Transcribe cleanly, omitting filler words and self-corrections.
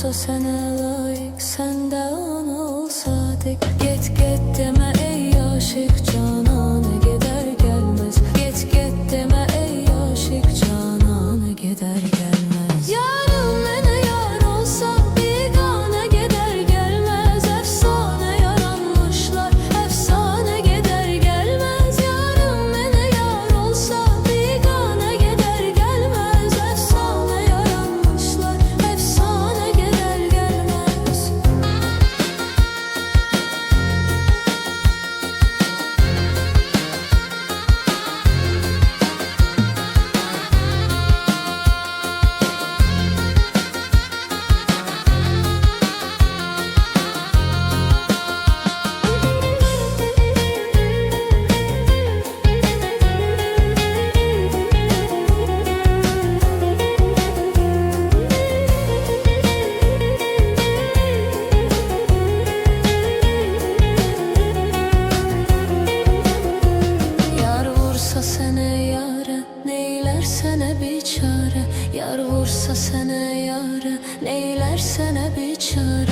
vursa sene layık, sen de ona ol sadık. Get get deme ey aşık, canana gider gelmez. Get get deme ey aşık, canana gider gelmez. Yarım mene yar olsa bigane gider gelmez. Efsane yaranmışlar, efsane gider gelmez. Yarım mene yar olsa bigane gider gelmez. Efsane yaranmışlar, efsane gider gelmez. Neylersene biçare, yar vursa sene yare, neylersene biçare.